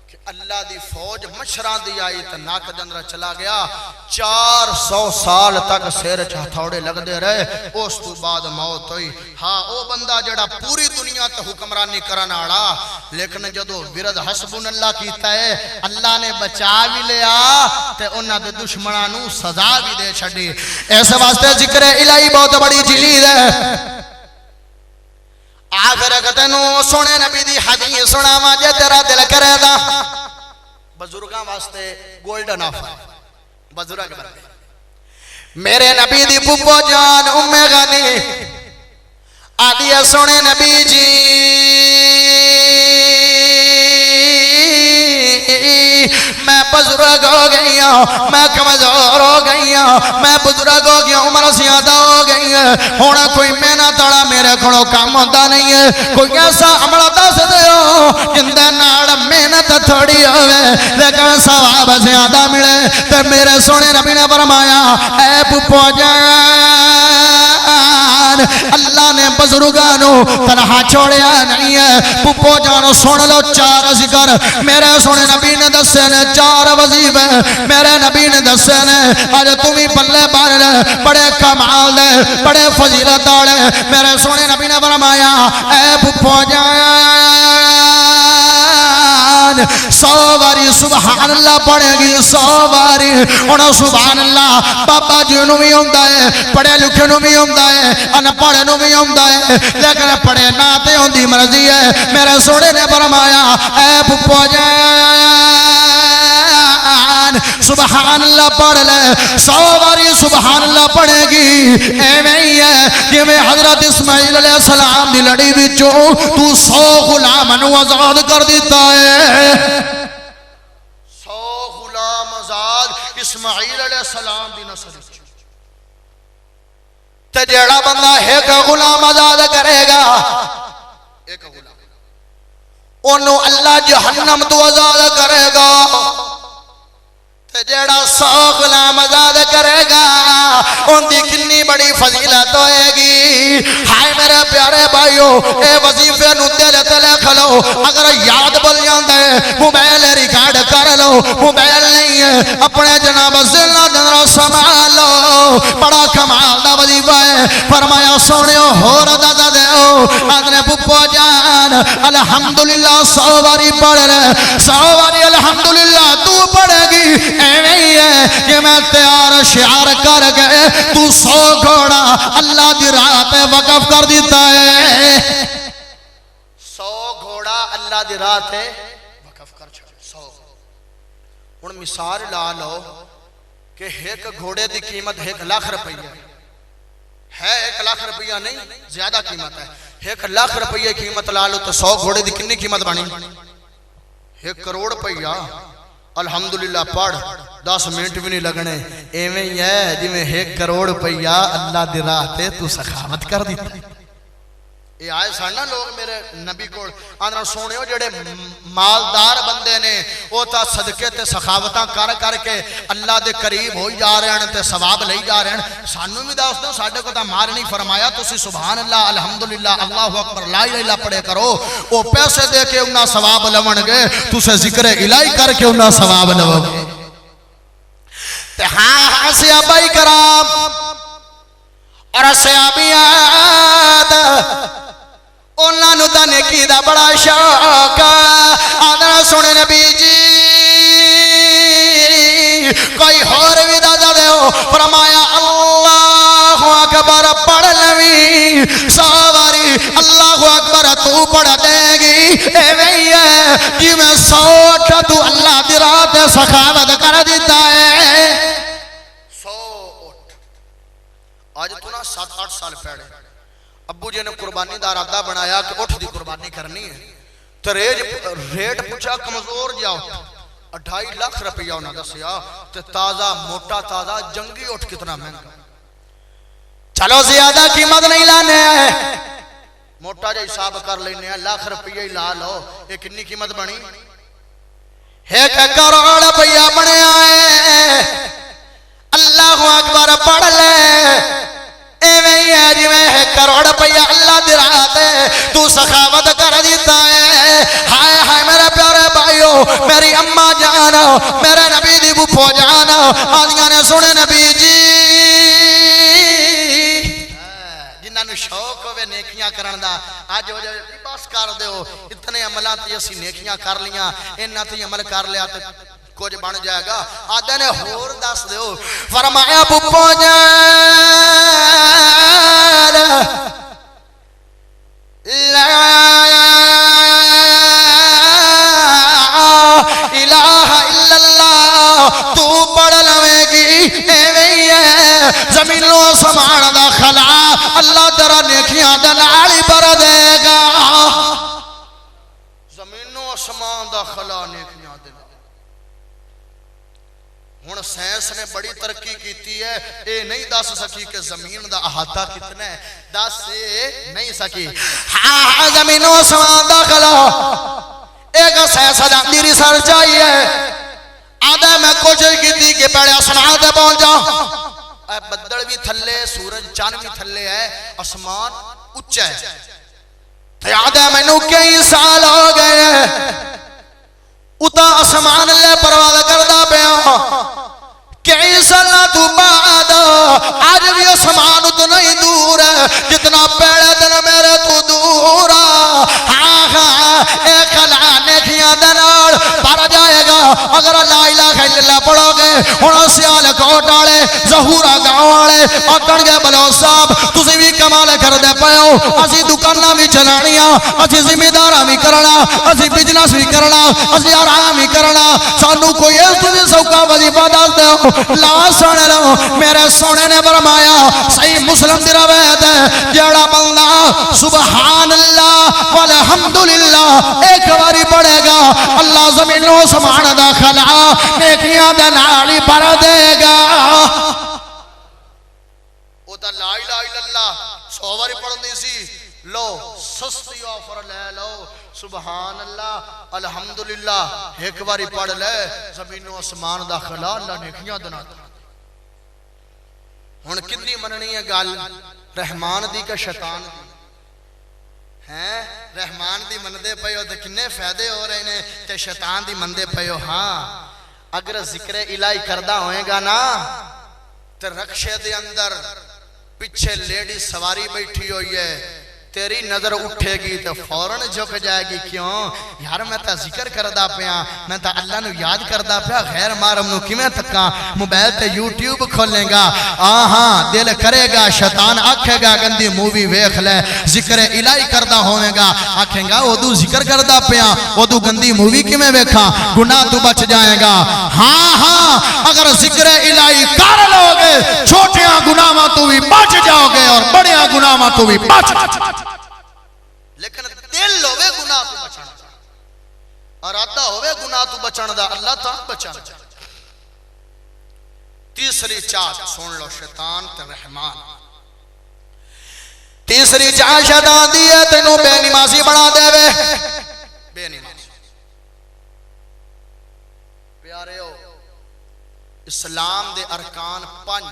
کہ اللہ دی فوج مشران دی آئی تو ناک جندرہ چلا گیا 400 سال تک سیر ہتھوڑے لگ دے رہے اس تو بعد موت ہوئی ہاں او بندہ جڑا پوری دنیا تے حکمرانی کرنا آڑا لیکن جدو ورد حسبون اللہ کیتا ہے اللہ نے بچا بھی لیا تے انہاں دے دشمنانوں سزا بھی دے چھڑی ایسے واسطے ذکر الہی بہت بڑی چیز ہے آخر کتنو سونے نبی دی حدیث سنا ماجے تیرا دل کرے دا بزرگاں واسطے گولڈن آف بزرگ بندے میرے نبی دی پپو جان ام غنی آدھی سونے نبی جی میں بزرگ ہو گئی ہوں، میں کمزور ہو گئی ہوں، میں بزرگ ہو گیا، عمر زیادہ ہو گئی ہے، ہونا کوئی محنت والا میرے کو کام ہوتا نہیں ہے، کوئی ایسا عمل دس دیو جندے نال محنت تھوڑی ہوئے لیکن ثواب زیادہ ملے۔ تے میرے سونے نبی نے فرمایا اے پھپھو جان، اللہ نے بزرگانوں تنہا چھوڑیا نہیں ہے۔ پھپھو جانو سن لو چار ذکر میرے سونے نبی نے دسے نے، چار وظیفے میرے نبی نے دسے نے، اج تمہیں پلے بار بڑے کمال دے بڑے فضیلت والے میرے سونے نبی نے فرمایا اے پھپھو جان 100 باری سبحان اللہ پڑھے گی، 100 باری انہوں سبحان اللہ بابا جی نو بھی ہوندہ ہے، پڑھے لکھے نو بھی ہوندہ ہے، ان پڑھے نو بھی ہوندہ ہے، لیکن پڑھے ناتے ہوندی مرضی ہے۔ میرے سوڑے نے فرمایا اے پھپھو جان سبحان اللہ پڑھ لے، 100 باری سبحان اللہ پڑھے گی، ایویں ہی ہے کہ میں حضرت اسماعیل علیہ السلام دی لڑی بچوں تو 100 غلاموں آزاد کر دیتا ہے۔ 100 غلام آزاد اسماعیل علیہ السلام دی نسل تے جیڑا بندہ ایک غلام آزاد کرے گا، ایک غلام انہوں اللہ جہنم تو آزاد کرے گا، تے جیڑا 100 غلام آزاد کرے گا ان دی کنی بڑی فضیلت ہوئے گی۔ ہائے میرے پیارے بھائیو، اے وظیفے نو دل تے لکھ لو، اگر یاد بھول جاندا ہے موبائل ریکارڈ کر لو، موبائل نہیں ہے اپنے جناب ذلہ دنر سنبھال لو، بڑا کمال دا وظیفہ ہے۔ فرمایا سونیو ہور دادا دیو آدھنے پھپھو جان الحمدللہ 100 باری پڑھ لے، 100 باری الحمدللہ تو پڑھے گی، ایویں ہی ہے کہ میں تیار شعار کر گئے تو 100 گھوڑا اللہ دی راہ تے وقف کر دیتا ہے۔ 100 گھوڑا اللہ دی راہ تے وقف کر چھوڑے 100۔ ہن مثال لا لو کہ ایک گھوڑے دی قیمت 1 لاکھ روپیہ ہے، 1 لاکھ روپیہ نہیں زیادہ قیمت ہے، 1 لاکھ روپیہ قیمت لا لو تو 100 گھوڑے دی کنی قیمت بانی 1 کروڑ روپیہ۔ الحمدللہ پڑھ 10 منٹ بھی نہیں لگنے، ایویں ہی ہے جی میں 1 کروڑ روپیہ اللہ دی راہ تے تو سخاوت کر دیتا ہے۔ یہ آئے سانا لوگ میرے نبی کو آدھنا سونے ہو جڑے مالدار بندے نے وہ تا صدقے تے سخاوتاں کر کر کے اللہ دے قریب ہوئی جا رہے ہیں تے ثواب لئی جا رہے ہیں۔ سانو بھی داستو ساڑھے کو تا مار نہیں فرمایا تسی سبحان اللہ الحمدللہ اللہ اکبر لا الہ الا پڑھے کرو، وہ پیسے دے کے انہاں ثواب لون گے، تسے ذکر الہی کر کے انہاں ثواب لون گے۔ تے ہاں صحابہ کرام اور صحابیات انہاں نو تے نیکی دا بڑا شوق، آدھنا سونے نبی جی کوئی اور بھی دادا دے ہو، فرمایا اللہ اکبر پڑھ لویں 100 باری اللہ اکبر تو پڑھ دے گی، ایویں ہی ہے جی میں 100 اٹھ تو اللہ دی راہ تے سخاوت کر دیتا ہے۔ 100 اٹھ آج تو نا 7-8 سال پہلے ابو جی نے قربانی دا ارادہ بنایا کہ اٹھ دی قربانی کرنی ہے، تو ریٹ پوچھا کمزور جاؤ 2.5 لاکھ روپیہ انہوں نے دسیا، تو تازہ موٹا تازہ جنگی اٹھ کتنا مہنگا، چلو زیادہ قیمت نہیں لانے ہیں، موٹا جا حساب کر لینے ہیں، 1 لاکھ روپیہ ہی لا لو، ایک کنی قیمت بنی 1 کروڑ روپیہ بنے آئے، اللہ اکبر پڑھ لے، ایویں ہی ہے جی میں 1 کروڑ روپیہ اللہ دی راہ تے تو سخاوت کر دیتا ہے۔ ہائے ہائے میرے پیارے بھائیو، میری اماں جان میرے نبی دی پھپھو جان آدھیاں نے سنے نبی جی جنہاں نو شوق ہوئے نیکیاں کرن دا آج ہو جائے بس کر دے ہو، اتنے عملات تے اسی نیکیاں کر لیاں، انہاں تے عمل کر لیا تے کچھ بن جائے گا، آدھے نے ہور دس دے ہو۔ فرمایا پھپھو جان لا الہ الا اللہ تو پڑھ لوے گی، ایویں ہی ہے زمین و آسمان دا خلا اللہ تیرا نیکیاں دا نال ہی بھر دے گا۔ زمین و آسمان دا خلا نیکیاں دے ہن سائنس نے بڑی ترقی کیتی ہے، اے نہیں دس سکی کہ زمین دا احاطہ کتنا ہے، دس نہیں سکی۔ ہاں زمین و آسمان دا خلا ایک سائنس دی ریسرچ آئی ہے، آدھا میں کوشش کیتی کہ پہلے آسمان تے پہنچ جاؤں، اے بدل بھی تھلے، سورج چاند بھی تھلے ہے، آسمان اچھا ہے، تے آدھا میں نو کئی سال ہو گئے اتا آسمان لے پرواز کردہ پیا، کئی سالہ تو بعد آج بھی آسمان اتنا ہی دور ہے جتنا پہلے دن میرے تو دور ہے۔ ہاں ہاں ایک خلانے کھیاں دنار پر جائے گا اگر لا الہ الا اللہ پڑھو گے، ہونا سیال کوٹ آلے ظہورہ گاؤں آلے اکڑ گے بلو صاحب تسی بھی کمال کر دے پہو، اسی دکانہ بھی چلانیاں، اسی ذمہ دارہ بھی کرنا، اسی بجنس بھی کرنا، اسی آرام بھی کرنا، سانو کوئی اس بھی سوکا وظیفہ دل دے ہو لا سونے لو۔ میرے سونے نے فرمایا صحیح مسلم دی روایت ہے، جیڑا بندہ سبحان اللہ والحمدللہ ایک باری پڑھے گا اللہ زمین و سمان دا خلا نیکیاں دا نالی بھر دے گا۔ وہ تا لا الہ الا اللہ 100 باری پڑھنی سی، لو سستی آفر لے لو، سبحان اللہ الحمدللہ ایک باری پڑھ لے، زمین و آسمان دا خلا اللہ نیکیاں دنا دنا۔ ہن کتنی مننی ہے گل رحمان دی کا شیطان دی ہیں؟ رحمان دی مندے پئے ہو تے کنے فائدے ہو رہے نے، تے شیطان دی مندے پئے ہو۔ ہاں اگر ذکر الہی کردہ ہوئے گا نا تے رکشے دے اندر پچھے لیڈی سواری بیٹھی ہوئی ہے، تیری نظر اٹھے گی تو فوراں جھک جائے گی، کیوں یار میں تا ذکر کردہ پیا، میں تا اللہ نو یاد کردہ پیا، غیر مارم نو کی میں تکا موبائل تے یوٹیوب کھولیں گا، آہاں دل کرے گا شیطان آکھے گا گندی مووی ویکھ لے، ذکر الہی کردہ ہوئے گا آکھیں گا وہ دو ذکر کردہ پیا، وہ دو گندی مووی کی میں ویکھا، گناہ تو بچ جائے گا۔ ہاں ہاں اگر ذکر الہی کر لو گے چھوٹیاں گناہ تو بھی بچ جاؤ گے اور بڑیاں گناہ تو بھی بچ جاؤ گے، لیکن دل ہوئے گناہ تو بچانا ارادہ ہوئے گناہ تو بچانا دا اللہ تا بچانا۔ تیسری چاہت سن لو شیطان تے رحمان، تیسری چاہت شیطان دیئے تینوں بے نمازی بنا دے وے، بے نمازی۔ پیارے ہو اسلام دے ارکان 5،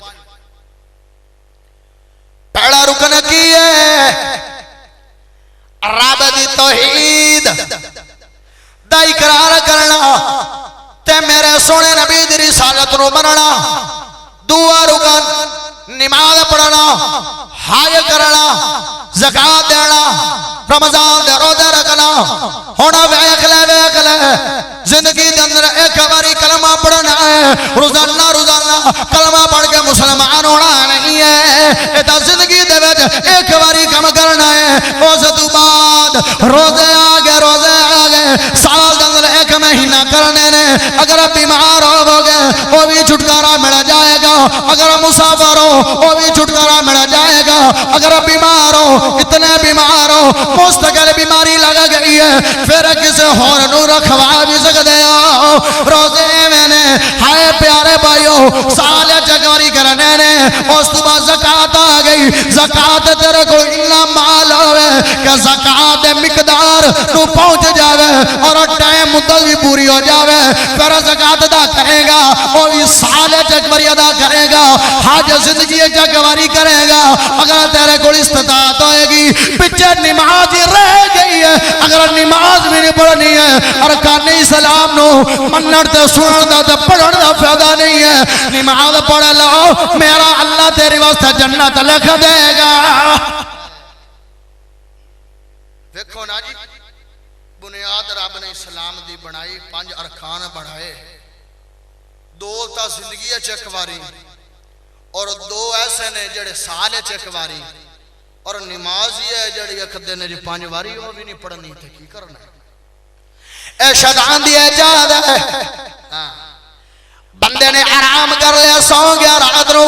پہلا رکن کی ہے رب دی توحید دا اقرار کرنا تے میرے سونے نبی دی رسالت نو مننا، دوسرا رکن نماز پڑھنا، حج کرنا، زکات دینا، رمضان دے روزے رکھنا۔ ہونا ویکھ لے زندگی دے اندر ایک باری کلمہ پڑھنا ہے، روزانہ کلمہ پڑھ کے مسلمان ہونا نہیں ہے، ایتا زندگی دے وچ ایک باری کم کرنا ہے، اس تو بعد روزے آگے سال دے اندر ایک مہینہ کرنے نے، اگر بیمار ہو گے وہ بھی چھٹکارا مل جائے گا، اگر مسافر ہو وہ بھی چھٹکارا مل جائے گا، اگر بیمار ہو اتنے بیمار ہو مستقل بیماری لگ گئی ہے پھر کسی اور نو رکھوا بھی سکتے ہو۔ روزے میں نے ہائے پیارے بھائیو سال چکواری کرنے نے، اس تو بعد زکاة آ گئی، زکاة تیرے کو اتنا مال ہوئے کہ زکاة مقدار تو پہنچ جاوے اور ٹائم مدت بھی پوری ہو جاوے، پھر زکاة ادا کرے گا، وہ بھی سال چکواری ادا کرے گا، حج زندگی چکواری کرے گا، اگر تیرے کو استطاعت ہوئے گی۔ پچھے نماز رہ گئی ہے، اگر نماز بھی نہیں پڑھنی ہے ارکان اسلام نو منن تے سنن دا تے پڑھن دا فائدہ نہیں ہے، نماز پڑھ لو میرا اللہ تیری واسطے جنت لکھ دے گا۔ دیکھو نا جی بنیاد رب نے اسلام دی بنائی، 5 ارکان بڑھائے، 2 تا زندگی چکواری اور 2 ایسے نے جڑے سال چکواری، اور نماز ہی ہے جڑی ایک دن 5 واری وہ بھی نہیں پڑھنی تھے کی کرنا ہے۔ اے شیطان دی اجازت ہے، بندے نے آرام کر لیا سو گیا رات نو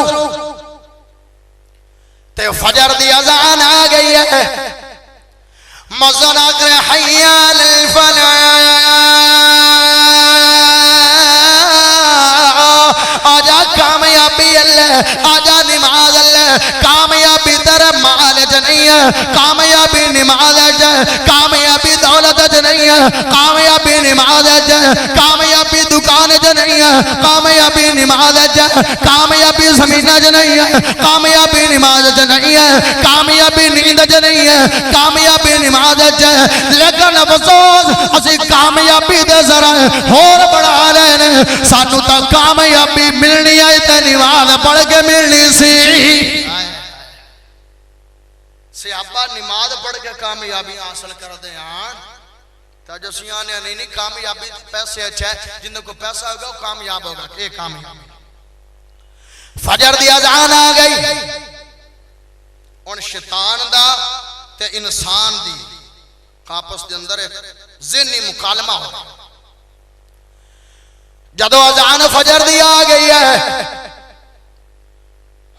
تے فجر دی اذان آ گئی ہے، مؤذن آکھے حی علی الفلاح، آجا نماز لے کامیابی تیرے مال چ نہیں ہے کامیابی نماز چ کامیابی دولت چ نہیں ہے کامیابی نماز چ کامیابی دکان چ نہیں ہے کامیابی نماز چ کامیابی زمین چ نہیں ہے کامیابی نماز چ نہیں ہے کامیابی نیند چ نہیں ہے کامیابی نماز چ لیکن افسوس اسی کامیابی دے ذرا ہور بڑھا رہے نے سانو تا کامیابی ملنی ہے تے نماز پڑھ کے ملنی سی صحابہ نماز پڑھ کے کامیابی حاصل کر دے آن تاجو سیانے نہیں کامیابی پیسے اچھا ہے جن کو پیسہ ہوگا وہ کامیاب ہوگا کہ کامیابی فجر دی اذان آ گئی ان شیطان دا تے انسان دی آپس دے اندر ایک ذہنی مکالمہ ہو جدو اذان فجر دی آ گئی ہے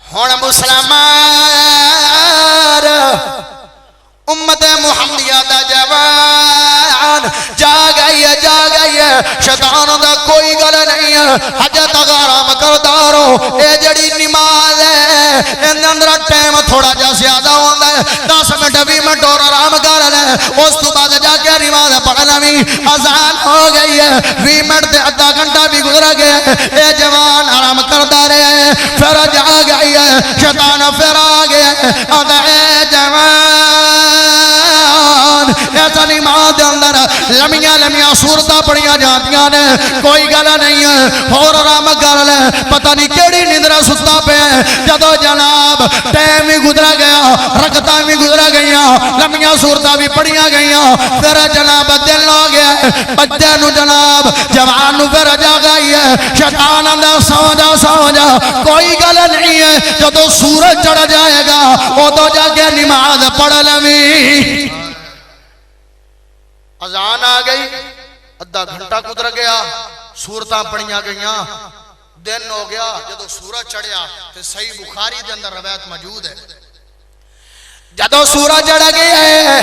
ہن مسلمان امت محمدیہ دا جوان جا گئی ہے شیطان دا کوئی گل نہیں ہے حجت غارام کردارو اے جڑی نماز ہے ان اندر ٹائم تھوڑا جا زیادہ ہوتا ہے 10 منٹ 20 منٹ اور آرام کر لے اس تو بعد جا کے نماز پڑھنا بھی اذان ہو گئی ہے 20 منٹ تے آدھا گھنٹہ بھی گزر گیا اے جوان آرام کرتا رہے پھر جا گئی ہے شیطان پھر آ گیا اے جوان ایسا نماز دے اندر لمیاں صورتاں پڑھیاں جاندیاں نے کوئی گل نہیں ہے اور آرام کر لے پتہ نہیں کیڑی نیندرا ستا پہ جدو جناب ٹائم بھی گزرا گیا رکعتاں بھی گزرا گئیاں لمیاں صورتاں بھی پڑھیاں گئیاں پھر جناب دل ہو گیا بچے نو جناب جوان نو پھر جاگا ہی ہے شیطان اندر سو جا کوئی گل نہیں ہے جدو سورج چڑھ جائے گا ادو جا کے نماز پڑھ لویں اذان آ گئی ادھا گھنٹہ گزر گیا صورتاں پڑھیاں گئیاں دن ہو گیا جدو سورج چڑھیا تے صحیح بخاری دے اندر روایت موجود ہے جدو سورج چڑھ گیا ہے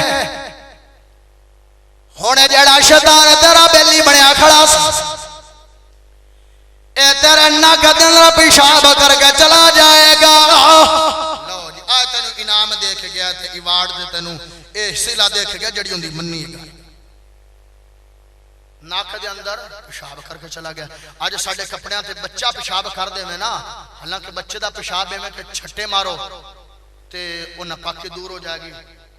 ہونے جڑا شیطان تیرا بیلی بنیا کھڑا اے تیرے نک دے اندر پیشاب کر کے چلا جائے گا لو جی آج تینوں انعام دیکھ گیا تے ایوارڈ دے تینوں اے صلہ دیکھ گیا جڑی ہوندی منی ہے ناک دے اندر پیشاب کر کے چلا گیا آج ساڑھے کپڑیاں تے بچہ پیشاب کر دے میں نا حالانکہ بچے دا پیشاب میں کہ چھٹے مارو تے وہ ناپاکی دور ہو جائے گی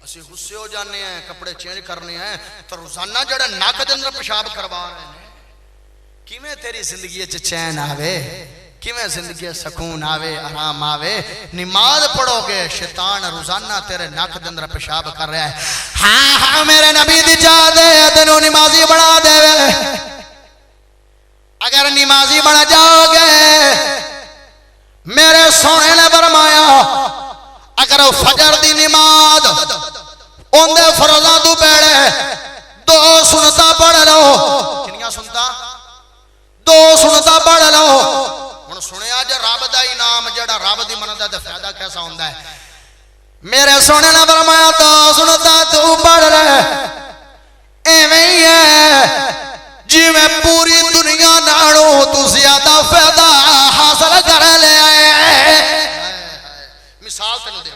اسی غصے ہو جانے ہیں کپڑے چینج کرنے ہیں تو روزانہ جڑا ناک دے اندر پیشاب کروا رہے ہیں کیویں تیری زندگی چین آوے کیویں زندگی سکون آوے آرام آوے نماز پڑھو گے شیطان روزانہ تیرے ناک دے اندر پیشاب کر رہا ہے ہاں میرے نبی دی چاہ دے تینوں نمازی بنا دے اگر نمازی بنا جاؤ گے میرے سونے نے فرمایا اگر فجر دی نماز اندے فرضاں تو پہلے 2 سنتا پڑھ لو کنیاں سنتا 2 سنتا پڑھ لو ہن سنیا جے رب دا انعام جڑا رب دی مندا تے فائدہ کیسا ہوندا ہے میرے سونے نے فرمایا 2 سنتا تو پڑھ لے ایویں ہی ہے جی میں پوری دنیا نالوں تو زیادہ فائدہ حاصل کر لے مثال تینوں دے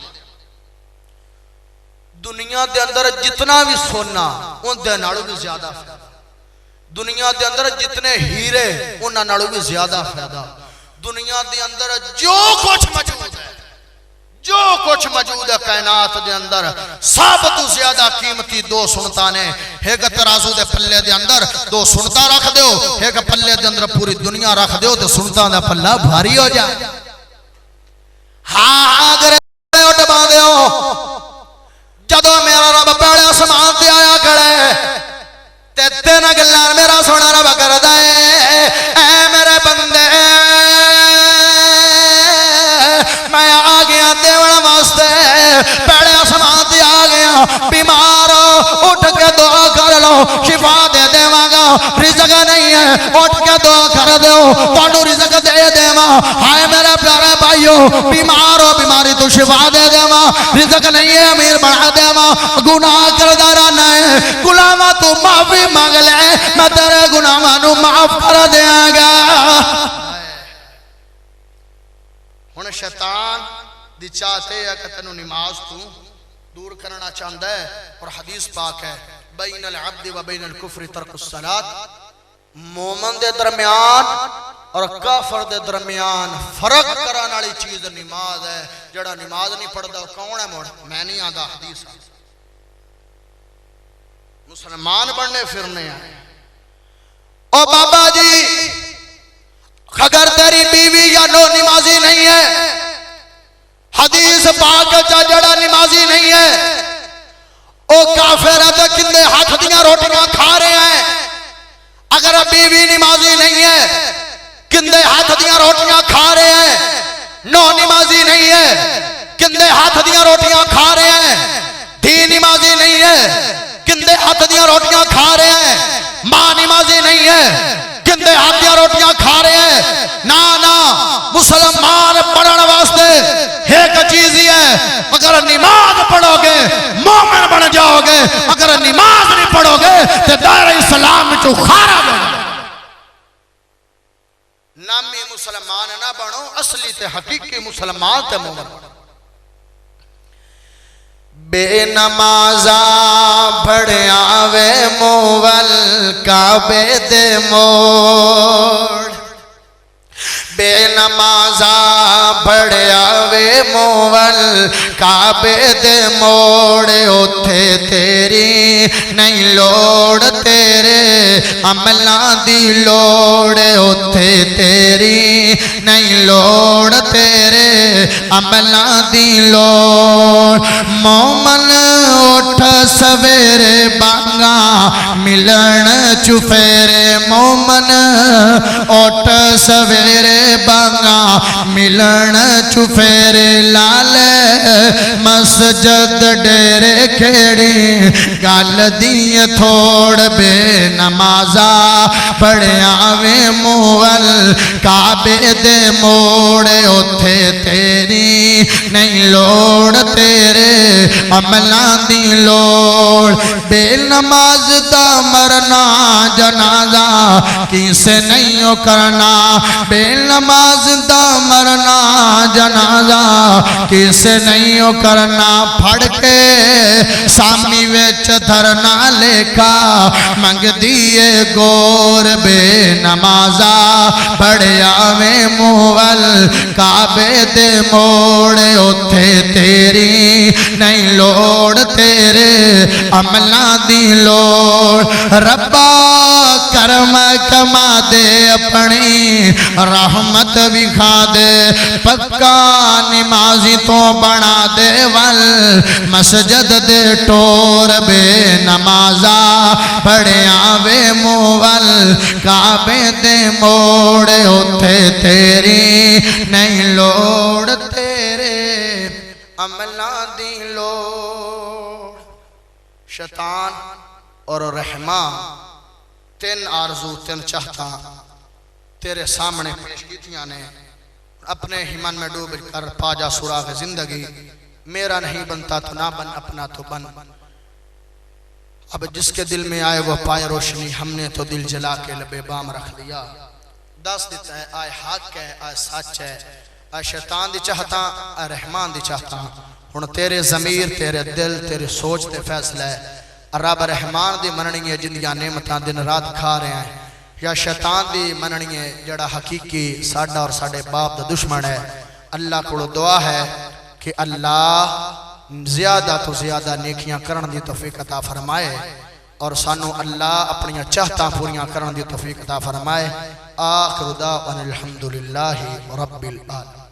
دنیا دے اندر جتنا بھی سونا ان دے نالوں بھی زیادہ فائدہ دنیا دے اندر جتنے ہیرے انہاں نالوں بھی زیادہ فائدہ دنیا دے اندر جو کچھ موجود ہے کائنات دے اندر سب تو زیادہ قیمتی 2 سنتا نے ایک ترازو دے پلے دے اندر 2 سنتا رکھ دیو ایک پلے دے اندر پوری دنیا رکھ دیو تو سنتا دا پلہ بھاری ہو جائے ہاں اگر اٹھ باندھے ہو جدو میرا رب پہلے آسمان تے آیا کھڑے تے 3 گلاں میرا سونا رب کردا اے اے میرے بندے میں آ گیا دیوڑ واسطے پہلے آسمان تے آ گیا بیمار اٹھ کے دعا کر لو شفا دے دیواں گا رزق نہیں ہے اٹھ کے دعا کر دو تانوں رزق دے دیواں ہائے میرے پیارے بھائیو بیمار ہو بیماری تو شفا دے دیواں رزق نہیں ہے امیر بنا دیواں گناہ کردا رہنا ہے گناہاں تو معافی مانگ لے میں تیرے گناہاں نو معاف کر دیاں گا ہن ہن شیطان دی چاہتے ہے کہ تینوں نماز تو دور کرنا چاہتا ہے، اور حدیث پاک ہے بین العبد و بین الکفر ترک الصلاۃ، مومن دے درمیان اور کافر دے درمیان فرق کران والی چیز نماز ہے۔ جڑا نماز نہیں پڑھدا وہ کون ہے؟ موڑ میں نہیں آندا، حدیث ہے۔ مسلمان بننے پھرنے ہیں۔ او بابا جی اگر تیری بیوی یا نو نمازی نہیں ہے، حدیث پاک جڑا نمازی نہیں ہے او کافر ہے، تو کندے ہاتھ دیاں روٹیاں کھا رہے ہیں؟ اگر بیوی نمازی نہیں ہے کندے ہاتھ دیاں روٹیاں کھا رہے ہیں؟ نو نمازی نہیں ہے کندے ہاتھ دیاں روٹیاں کھا رہے ہیں؟ دھی نمازی نہیں ہے کندے ہاتھ دیاں روٹیاں کھا رہے ہیں؟ ماں نمازی نہیں ہے کندے ہاتھ دیاں روٹیاں کھا رہے ہیں؟ نا مسلمان پڑھن واسطے ایک چیز ہی ہے، اگر نماز پڑھو گے مومن بن جاؤ گے، اگر نماز نہیں پڑھو گے تو دائرہ اسلام تو خارج ہو جاؤ۔ نامی مسلمان نہ بنو، اصلی تے حقیقی مسلمان تے مومن بنو۔ بے نمازا بڑھیا وے مول کعبے دے موڑ، بے نمازا بڑھیا وے مول کعبے دے موڑ، اوتھے تیری نہیں لوڑ تیرے عملاں دی لوڑ، اوتھے تیری نہیں لوڑ تیرے عملاں دی لوڑ۔ مومن اٹھ سویرے بانگا ملن چفیرے، مومن اٹھ سویرے بانگا ملن چفیرے، لالے مسجد ڈیرے کھیڑی گل دی تھوڑ، بے نمازا پڑھیا وے مول کعبے دے موڑ، اوتھے تیری نہیں لوڑ تیرے عملاں دی لوڑ۔ بے نماز دا مرنا جنازہ کسے نہیں کرنا، بے نماز دا مرنا جنازہ کسے نہیں کرنا، پھڑ کے سامی وچ دھرنا لکھا منگ دیئے گور، بے نمازا پڑھیا وے مول کعبے دے موڑ، اوتھے تیری نہیں لوڑ تیرے عملاں دی لوڑ۔ ربا کرم کما دے اپنی رحمت وکھا دے، پکا نمازی تو بنا دے ول مسجد دے ٹور، بے نمازا پڑھیا وے مول کعبے دے موڑ، اوتھے تیری نہیں لوڑ تیرے عملاں دی لوڑ۔ شیطان اور رحمان تین آرزو تین چاہتا تیرے سامنے پیش کیتیاں نے، اپنے ہی من میں ڈوب کر پا جا سراغ زندگی، میرا نہیں بنتا تو نہ بن، اپنا تو بن۔ اب جس کے دل میں آئے وہ پائے روشنی، ہم نے تو دل جلا کے لبے بام رکھ دیا۔ دس دیتا ہے آئے حق ہے، آئے سچ ہے، آئے شیطان دی چاہتا، آئے رحمان دی چاہتا۔ ہن تیرے ضمیر، تیرے دل، تیرے سوچ تے فیصلہ ہے، رب رحمان دی مننی ہے جندیاں نعمتاں دن رات کھا رہے ہیں، یا شیطان دی مننی ہے جڑا حقیقی ساڈا اور ساڈے باپ دا دشمن ہے۔ اللہ کو دعا ہے کہ اللہ زیادہ تو زیادہ نیکیاں کرن دی توفیق عطا فرمائے، اور سانو اللہ اپنی چاہتاں پوریاں کرن دی توفیق عطا فرمائے۔ آخر دعوانا الحمدللہ رب العالمین۔